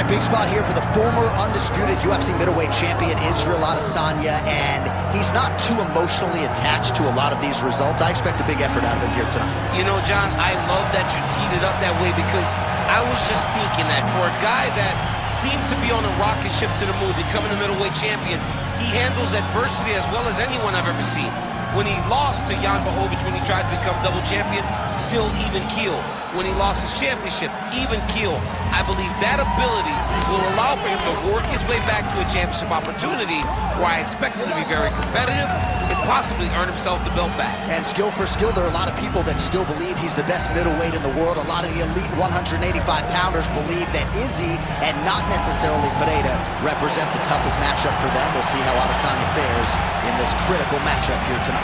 right, big spot here for the former undisputed UFC middleweight champion, Israel Adesanya, and he's not too emotionally attached to a lot of these results. I expect a big effort out of him here tonight. You know, John, I love that you teed it up that way because I was just thinking that for a guy that seemed to be on a rocket ship to the moon, becoming a middleweight champion, he handles adversity as well as anyone I've ever seen. When he lost to Jan Blachowicz, when he tried to become double champion, still even keel. When he lost his championship, even keel. I believe that ability will allow for him to work his way back to a championship opportunity where I expect him to be very competitive and possibly earn himself the belt back. And skill for skill, there are a lot of people that still believe he's the best middleweight in the world. A lot of the elite 185-pounders believe that Izzy and not necessarily Pereira represent the toughest matchup for them. We'll see how Adesanya fares in this critical matchup here tonight.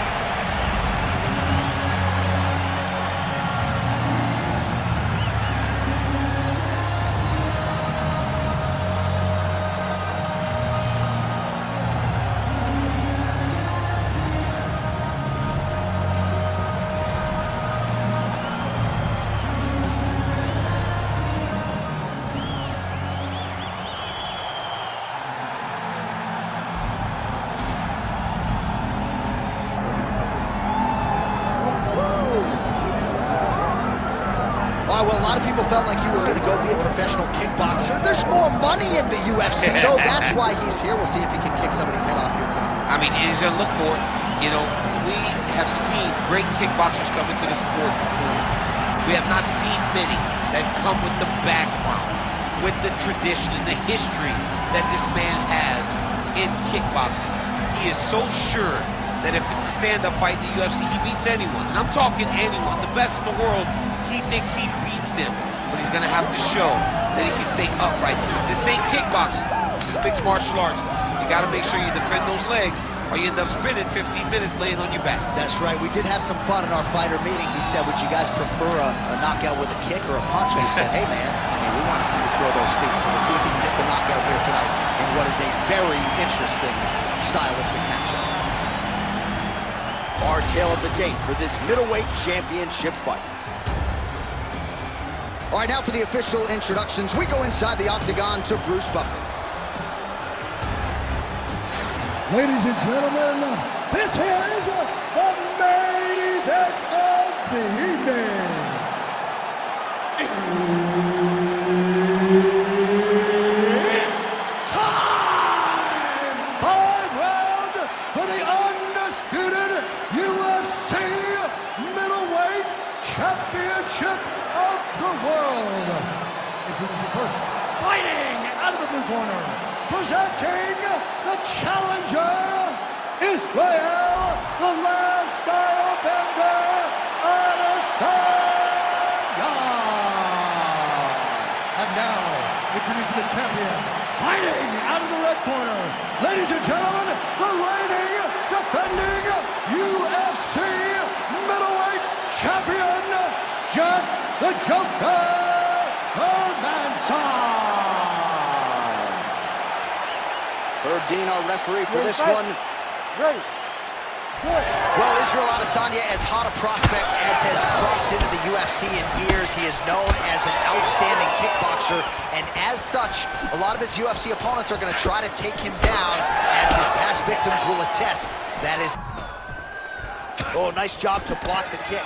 Well, a lot of people felt like he was going to go be a professional kickboxer. There's more money in the UFC, though. That's why he's here. We'll see if he can kick somebody's head off here tonight. I mean, he's going to look for it. You know, we have seen great kickboxers come into the sport before. We have not seen many that come with the background, with the tradition and the history that this man has in kickboxing. He is so sure that if it's a stand-up fight in the UFC, he beats anyone. And I'm talking anyone, the best in the world. He thinks he beats them, but he's going to have to show that he can stay upright. This ain't kickboxing. This is mixed martial arts. You got to make sure you defend those legs, or you end up spending 15 minutes laying on your back. That's right. We did have some fun in our fighter meeting. He said, would you guys prefer a knockout with a kick or a punch? And we said, hey, man, I mean, we want to see you throw those feet. So we'll see if he can get the knockout here tonight in what is a very interesting stylistic matchup. Our tale of the tape for this middleweight championship fight. All right, now for the official introductions, we go inside the octagon to Bruce Buffer. Ladies and gentlemen, this is the main event of the evening. It's time! 5 rounds for the undisputed UFC middleweight championship of the world. Introducing first, fighting out of the blue corner, presenting the challenger, Israel, the last style bender, Adesanya. And now, introducing the champion, fighting out of the red corner, ladies and gentlemen, the reigning, defending UFC middleweight champion, Jack the Joker Hermansson. Herb Dean, our referee for this one. Ready. Good. Well, Israel Adesanya, as hot a prospect as has crossed into the UFC in years. He is known as an outstanding kickboxer, and as such, a lot of his UFC opponents are going to try to take him down, as his past victims will attest. That is... Oh, nice job to block the kick.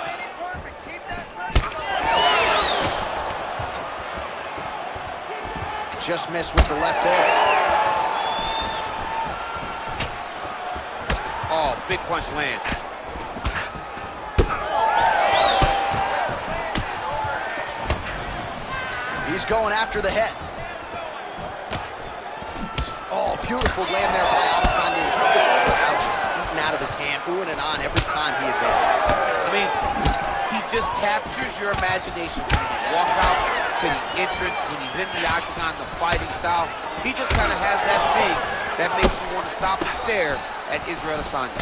Just missed with the left there. Oh, big punch lands. He's going after the head. Oh, beautiful land there by Adesanya. This crowd just eating out of his hand, oohing and on every time he advances. I mean, he just captures your imagination. When you walk out to the entrance, when he's in the octagon, the fighting style, he just kind of has that thing that makes you want to stop and stare at Israel Adesanya.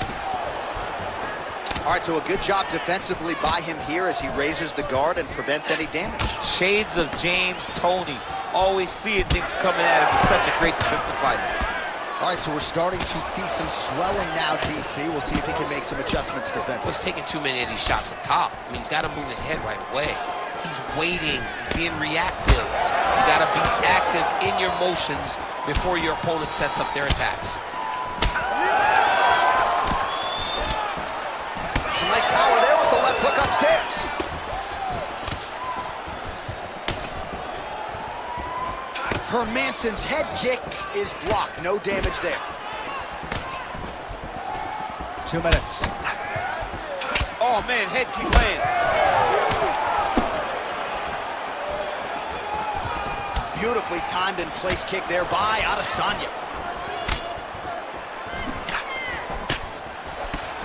All right, so a good job defensively by him here as he raises the guard and prevents any damage. Shades of James Toney. Always seeing things coming at him. He's such a great defensive fighter. All right, so we're starting to see some swelling now, DC. We'll see if he can make some adjustments defensively. He's taking too many of these shots up top. I mean, he's got to move his head right away. He's waiting, he's being reactive. You gotta be active in your motions before your opponent sets up their attacks. Some nice power there with the left hook upstairs. Hermansson's head kick is blocked. No damage there. 2 minutes. Oh man, head kick lands. Beautifully timed and placed kick there by Adesanya.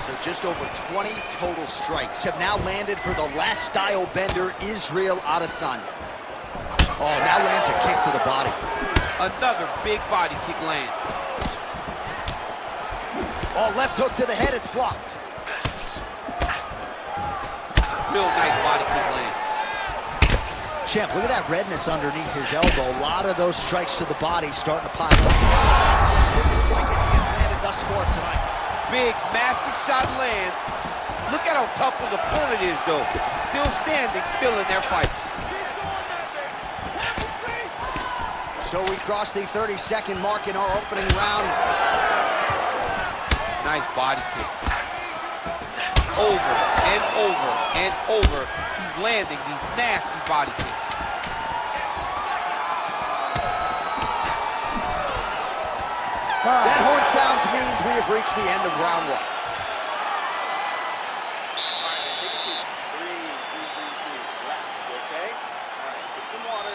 So just over 20 total strikes have now landed for the last style bender, Israel Adesanya. Oh, now lands a kick to the body. Another big body kick lands. Oh, left hook to the head, it's blocked. Real nice body kick lands. Champ, look at that redness underneath his elbow. A lot of those strikes to the body starting to pile up. Biggest strike as he has landed thus far tonight. Big, massive shot lands. Look at how tough his opponent is, though. Still standing, still in their fight. So we crossed the 30-second mark in our opening round. Nice body kick. Over and over and over. He's landing these nasty body kicks. That horn sounds means we have reached the end of round 1. All right, take a seat. Breathe. Relax, okay? All right, get some water.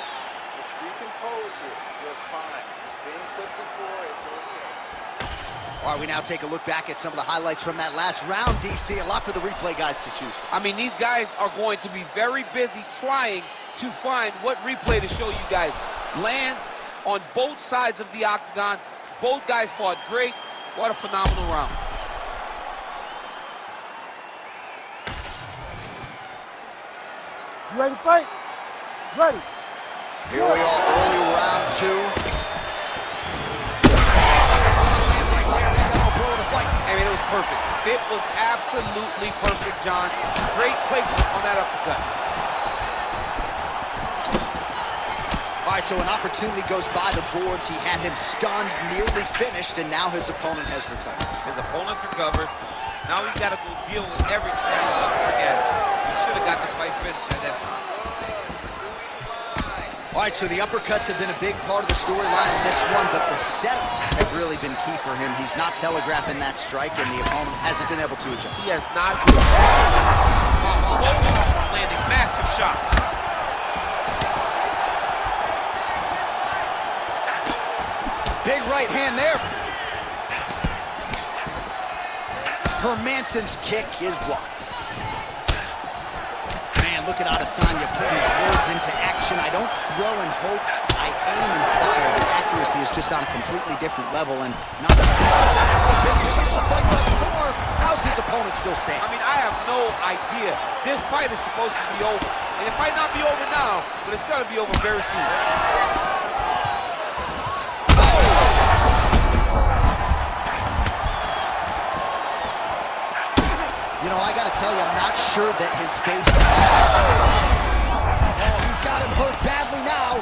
Let's recompose here. You're fine. Being clipped before, it's okay. All right, we now take a look back at some of the highlights from that last round, DC. A lot for the replay guys to choose from. I mean, these guys are going to be very busy trying to find what replay to show you guys. Lands on both sides of the octagon. Both guys fought great. What a phenomenal round. You ready to fight? Ready. Here we are, early round 2. I mean, it was perfect. It was absolutely perfect, John. Great placement on that uppercut. All right, so an opportunity goes by the boards. He had him stunned, nearly finished, and now his opponent has recovered. His opponent's recovered. Now he's got to go deal with everything. Forget it. He should have got the fight finished at that time. All right, so the uppercuts have been a big part of the storyline in this one, but the setups have really been key for him. He's not telegraphing that strike, and the opponent hasn't been able to adjust. He has not. Landing massive shots. Big right hand there. Hermansson's kick is blocked. Man, look at Adesanya putting his words into action. I don't throw and hope, I aim and fire. The accuracy is just on a completely different level, and not the biggest of the fight thus far. How's his opponent still standing? I mean, I have no idea. This fight is supposed to be over. And it might not be over now, but it's going to be over very soon. You know, I got to tell you, I'm not sure that his face... Oh, he's got him hurt badly now.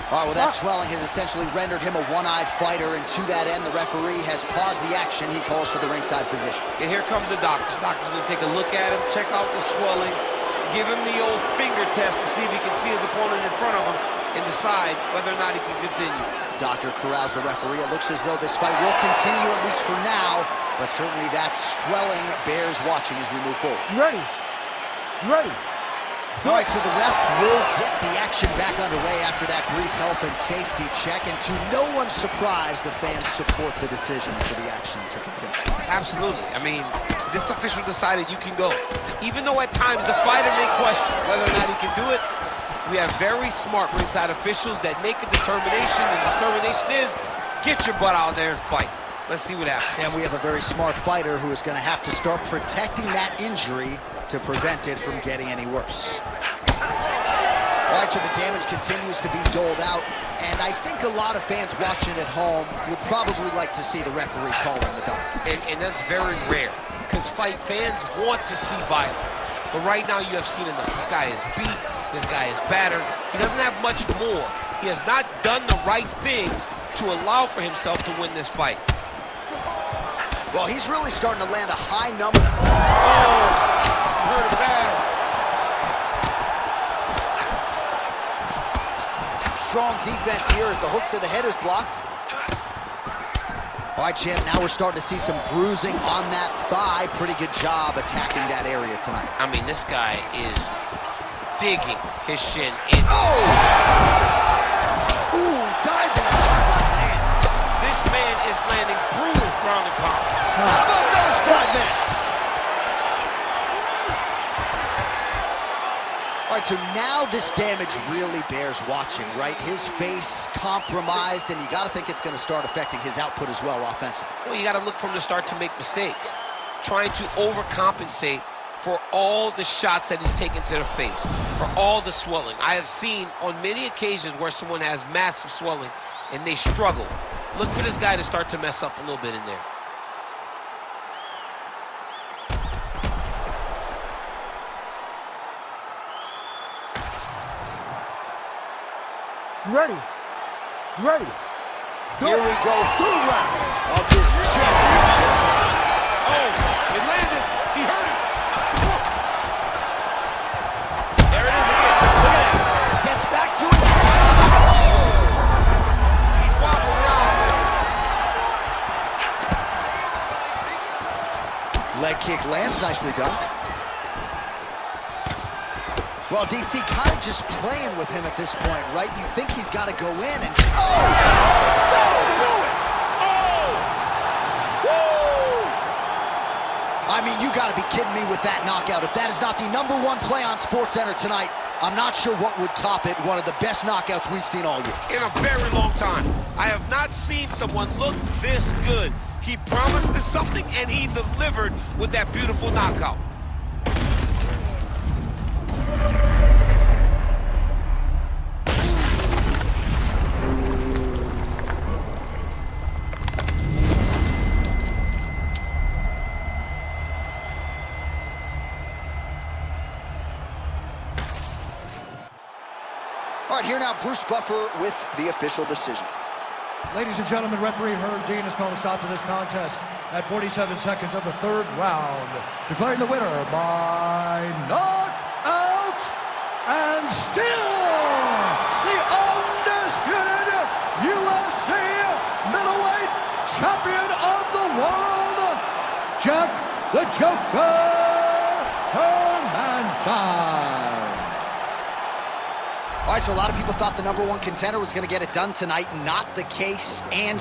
All right, well, that swelling has essentially rendered him a one-eyed fighter, and to that end, the referee has paused the action. He calls for the ringside physician. And here comes the doctor. The doctor's going to take a look at him, check out the swelling, give him the old finger test to see if he can see his opponent in front of him and decide whether or not he can continue. Doctor corrals the referee. It looks as though this fight will continue, at least for now, but certainly that swelling bears watching as we move forward. You ready? You ready? All right, so the ref will get the action back underway after that brief health and safety check, and to no one's surprise, the fans support the decision for the action to continue. Absolutely. I mean, this official decided you can go. Even though at times the fighter may question whether or not he can do it, we have very smart ringside officials that make a determination, and the determination is get your butt out there and fight. Let's see what happens. And we have a very smart fighter who is going to have to start protecting that injury to prevent it from getting any worse. All right, so the damage continues to be doled out, and I think a lot of fans watching at home would probably like to see the referee calling the doctor. And that's very rare, because fight fans want to see violence. But right now, you have seen enough. This guy is beat. This guy is battered. He doesn't have much more. He has not done the right things to allow for himself to win this fight. Well, he's really starting to land a high number. Oh, hurt bad. Strong defense here as the hook to the head is blocked. All right, champ, now we're starting to see some bruising on that thigh. Pretty good job attacking that area tonight. I mean, this guy is digging his shin in. Oh! Ooh, diving hands. This man is landing brutal ground and pound. How about those 5 minutes? All right, so now this damage really bears watching, right? His face compromised, and you got to think it's going to start affecting his output as well offensively. Well, you got to look from the start to make mistakes. Trying to overcompensate for all the shots that he's taken to the face, for all the swelling. I have seen on many occasions where someone has massive swelling and they struggle. Look for this guy to start to mess up a little bit in there. Ready. Ready. Here we go, 3rd round of this championship. Oh, it landed. He hurt it. There it is again. Look at that. Gets back to his... He's wobbling now. Leg kick lands, nicely done. Well, DC kind of just playing with him at this point, right? You think he's got to go in and... Oh! That'll do it! Oh! Woo! I mean, you got to be kidding me with that knockout. If that is not the #1 play on SportsCenter tonight, I'm not sure what would top it. One of the best knockouts we've seen all year. In a very long time. I have not seen someone look this good. He promised us something, and he delivered with that beautiful knockout. All right, here now, Bruce Buffer with the official decision. Ladies and gentlemen, referee Herb Dean has called a stop to this contest at 47 seconds of the 3rd round, declaring the winner by knockout and still the undisputed UFC middleweight champion of the world, Jack the Joker Hermansson. All right, so a lot of people thought the #1 contender was going to get it done tonight. Not the case, and